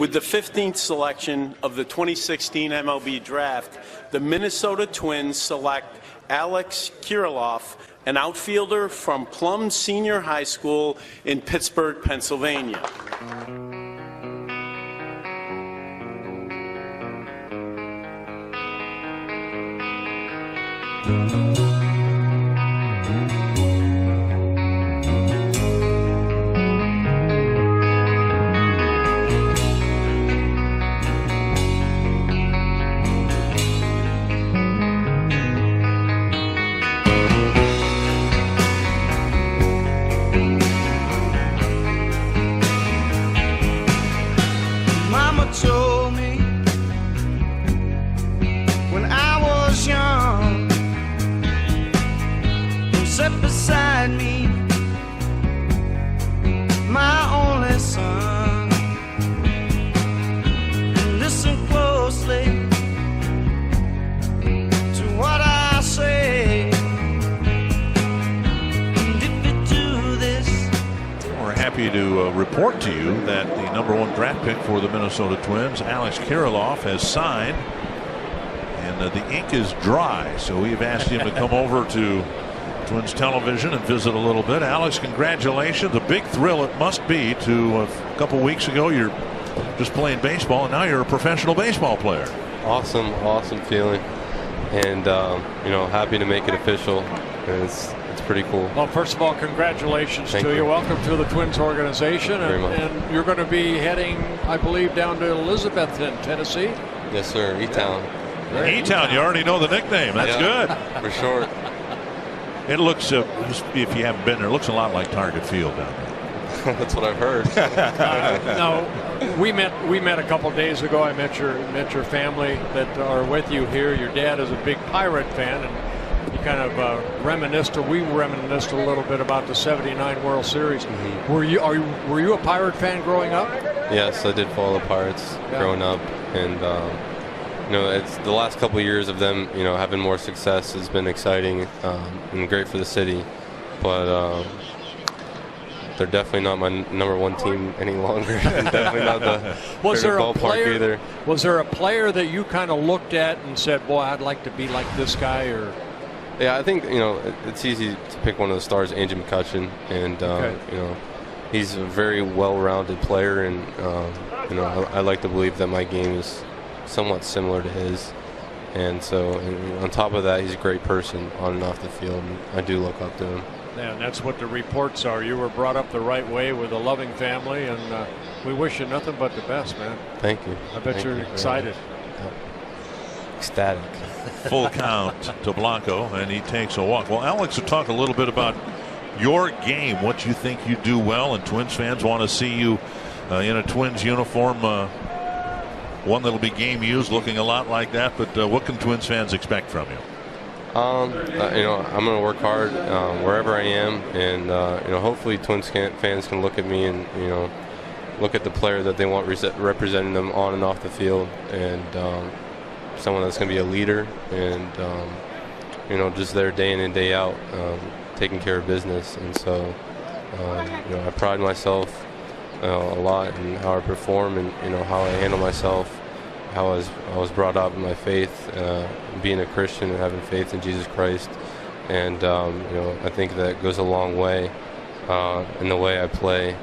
With the 15th selection of the 2016 MLB Draft, the Minnesota Twins select Alex Kirilloff, an outfielder from Plum Senior High School in Pittsburgh, Pennsylvania. Mama told me when I was young, who sat beside me, my only son. Listen closely to what I say. And if you do this, we're happy to report to you that the #1 draft pick for the Minnesota Twins, Alex Kirilloff, has signed, and the ink is dry, so we've asked him to come over to Twins television and visit a little bit. Alex, congratulations. A big thrill it must be to a couple weeks ago you're just playing baseball and now you're a professional baseball player. Awesome feeling, and happy to make it official. And it's pretty cool. Well, first of all, congratulations Thank to you. you. Welcome to the Twins organization. Very much. And you're going to be heading, I believe, down to Elizabethton, Tennessee. Yes, sir. E-Town. E-Town, you already know the nickname. That's good. For short. It looks, just if you haven't been there, it looks a lot like Target Field down there. That's what I've heard. No, we met a couple days ago. I met your family that are with you here. Your dad is a big Pirate fan, and he kind of we reminisced a little bit about the '79 World Series. Mm-hmm. Were you a Pirate fan growing up? Yes, I did follow the Pirates growing up, and it's the last couple of years of them, having more success has been exciting and great for the city, but they're definitely not my #1 team any longer. Definitely not the favorite ballpark either. Was there a player that you kind of looked at and said, "Boy, I'd like to be like this guy"? Or yeah, I think it's easy to pick one of the stars, Angie McCutcheon, and he's a very well-rounded player, and I like to believe that my game is somewhat similar to his, and so on top of that, he's a great person on and off the field, and I do look up to him. Yeah, and that's what the reports are. You were brought up the right way with a loving family, and we wish you nothing but the best, man. Thank you. I bet you're excited. Ecstatic. Full count to Blanco, and he takes a walk. Well, Alex, will talk a little bit about your game, what you think you do well, and Twins fans want to see you in a Twins uniform, one that'll be game used, looking a lot like that. But what can Twins fans expect from you? I'm going to work hard wherever I am, and hopefully Twins fans can look at me and look at the player that they want representing them on and off the field, and someone that's going to be a leader, and just there day in and day out, taking care of business. And so I pride myself a lot in how I perform, and how I handle myself, how I was brought up in my faith, being a Christian and having faith in Jesus Christ, and I think that goes a long way in the way I play,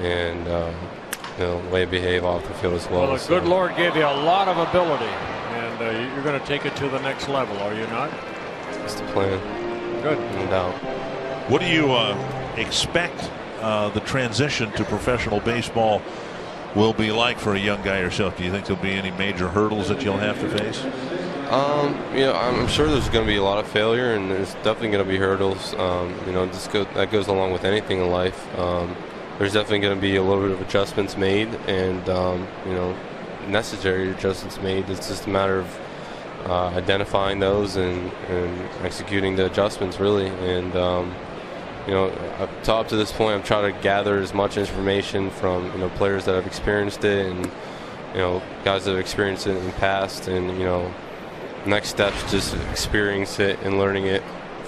and the way I behave off the field as well. Well, the good Lord gave you a lot of ability, and you're going to take it to the next level, are you not? That's the plan. Good. No doubt. What do you expect the transition to professional baseball will be like for a young guy yourself? Do you think there'll be any major hurdles that you'll have to face? I'm sure there's going to be a lot of failure, and there's definitely going to be hurdles. That goes along with anything in life. There's definitely going to be a little bit of adjustments made, and necessary adjustments made. It's just a matter of identifying those and executing the adjustments, really. And up to this point, I'm trying to gather as much information from players that have experienced it, and guys that have experienced it in the past, and next steps, just experience it and learning it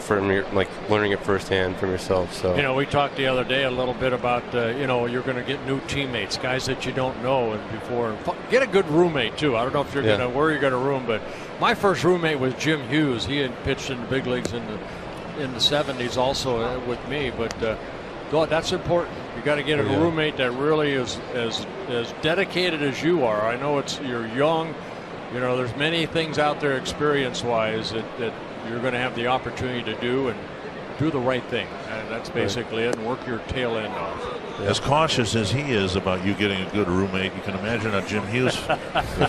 like learning it firsthand from yourself. So You know, we talked the other day a little bit about you know, you're going to get new teammates, guys that you don't know, and before get a good roommate too. I don't know if you're going to where you're going to room, but my first roommate was Jim Hughes. He had pitched in the big leagues in the 70s also with me, but that's important. You got to get a roommate that really is as dedicated as you are. I know you're young. You know, there's many things out there experience-wise that you're going to have the opportunity to do, and do the right thing. And that's basically it, and work your tail end off. As cautious as he is about you getting a good roommate, you can imagine how Jim Hughes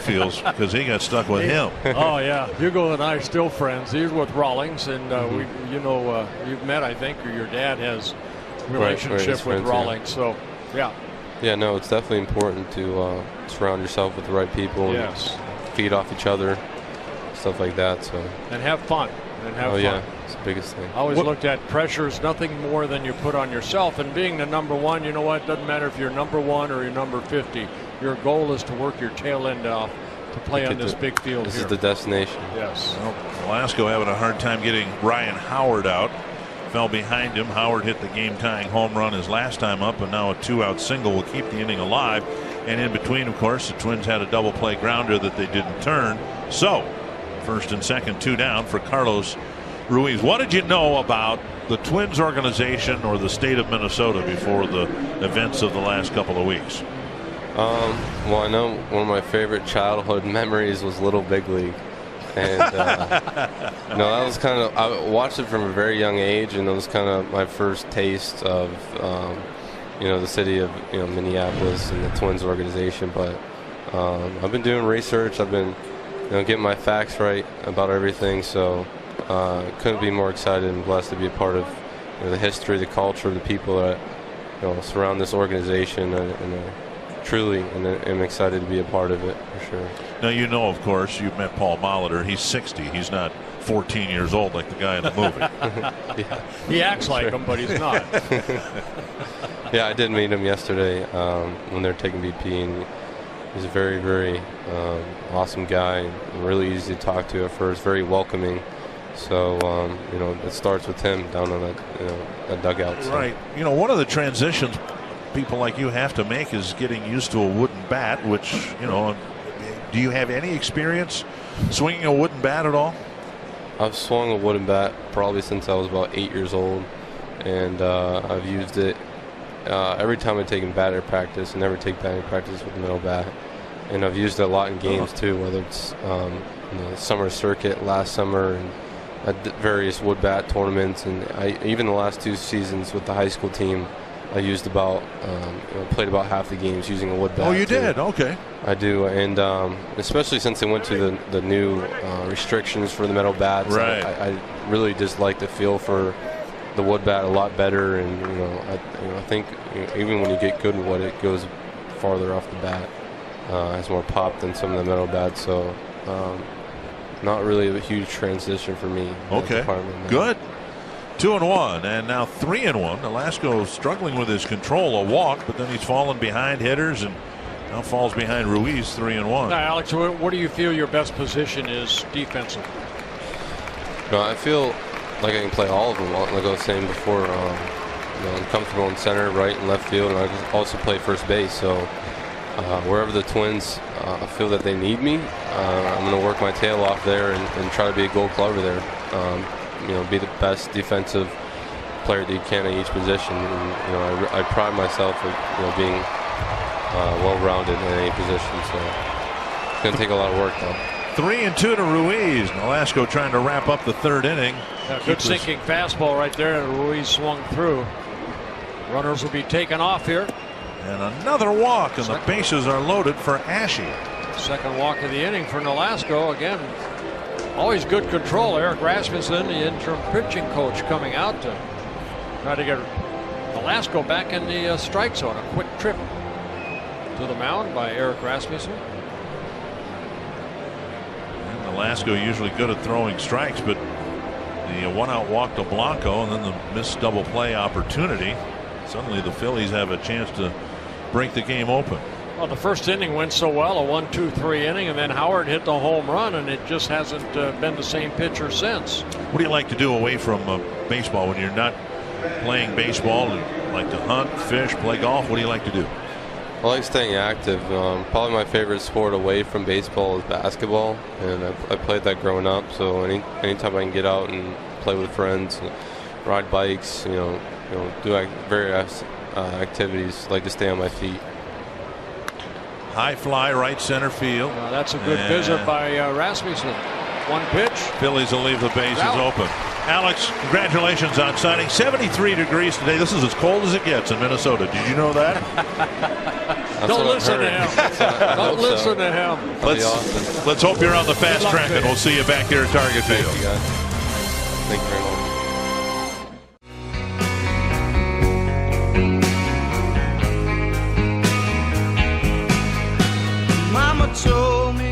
feels, because he got stuck with him. Oh yeah, Hugo and I are still friends. He's with Rawlings, and you've met, I think, or your dad has a relationship with Rawlings. So yeah. Yeah, no, it's definitely important to surround yourself with the right people. Yes. And feed off each other, stuff like that. So. And have fun. Yeah, it's the biggest thing. I always looked at pressure as nothing more than you put on yourself. And being the number one, you know what? It doesn't matter if you're number 1 or you're number 50. Your goal is to work your tail end off to play on this big field This here. is the destination. Yes. Well, Velasco having a hard time getting Ryan Howard out. Fell behind him. Howard hit the game-tying home run his last time up, and now a 2-out single will keep the inning alive. And in between, of course, the Twins had a double play grounder that they didn't turn. So, first and second, 2 down for Carlos Ruiz. What did you know about the Twins organization or the state of Minnesota before the events of the last couple of weeks? Well, I know one of my favorite childhood memories was Little Big League. And that was kind of, I watched it from a very young age, and it was kind of my first taste of the city of Minneapolis and the Twins organization. But I've been doing research. I've been getting my facts right about everything. So couldn't be more excited and blessed to be a part of the history, the culture, the people that surround this organization, and truly, and I'm excited to be a part of it for sure. Now, of course, you've met Paul Molitor. He's 60. He's not 14 years old like the guy in the movie. Yeah. He acts like him, but he's not. Yeah, I did meet him yesterday when they're taking BP, and he's a very, very awesome guy, and really easy to talk to at first, very welcoming. So, it starts with him down on that dugout. So. Right. One of the transitions people like you have to make is getting used to a wooden bat, which, do you have any experience swinging a wooden bat at all? I've swung a wooden bat probably since I was about 8 years old, and I've used it every time I've taken batting practice. I never take batting practice with a metal bat, and I've used it a lot in games too, whether it's the summer circuit last summer and at various wood bat tournaments, and even the last 2 seasons with the high school team, I used played about half the games using a wood bat. Oh, you did? Okay. I do, and especially since they went to the new restrictions for the metal bats, right. I really just like the feel for the wood bat a lot better, and I think even when you get good with wood, it goes farther off the bat, has more pop than some of the metal bats. So, not really a huge transition for me. Okay, good. 2-1, and now 3-1. Velasco struggling with his control, a walk, but then he's fallen behind hitters and now falls behind Ruiz. 3-1. Now, Alex, what do you feel your best position is defensively? No, I feel like I can play all of them. Like I was saying before, I'm comfortable in center, right, and left field, and I can also play first base. So wherever the Twins feel that they need me, I'm going to work my tail off there and try to be a Gold Glover there. Be the best defensive player that you can at each position. And, I pride myself of being well-rounded in any position. So it's going to take a lot of work, though. 3-2 to Ruiz. Velasco trying to wrap up the 3rd inning. Good sinking fastball right there. Ruiz swung through. Runners will be taken off here. And another walk, and the bases are loaded for Ashe. Second walk of the inning for Velasco. Again, always good control. Eric Rasmussen, the interim pitching coach, coming out to try to get Velasco back in the strike zone. A quick trip to the mound by Eric Rasmussen. And Velasco usually good at throwing strikes, but the 1-out walk to Blanco and then the missed double play opportunity. Suddenly the Phillies have a chance to break the game open. Well, the first inning went so well, a 1-2-3 inning, and then Howard hit the home run, and it just hasn't been the same pitcher since. What do you like to do away from baseball when you're not playing baseball? You like to hunt, fish, play golf? What do you like to do? I like staying active. Probably my favorite sport away from baseball is basketball, and I played that growing up. So anytime I can get out and play with friends, and ride bikes, do various activities, like to stay on my feet. High fly, right center field. That's a good visit by Rasmussen. One pitch. Phillies will leave the bases open. Alex, congratulations on signing. 73 degrees today. This is as cold as it gets in Minnesota. Did you know that? Don't listen to him. Don't listen to him. Let's hope you're on the fast track, and we'll see you back here at Target Field. Thank you, guys. Thank you very much. Mama told me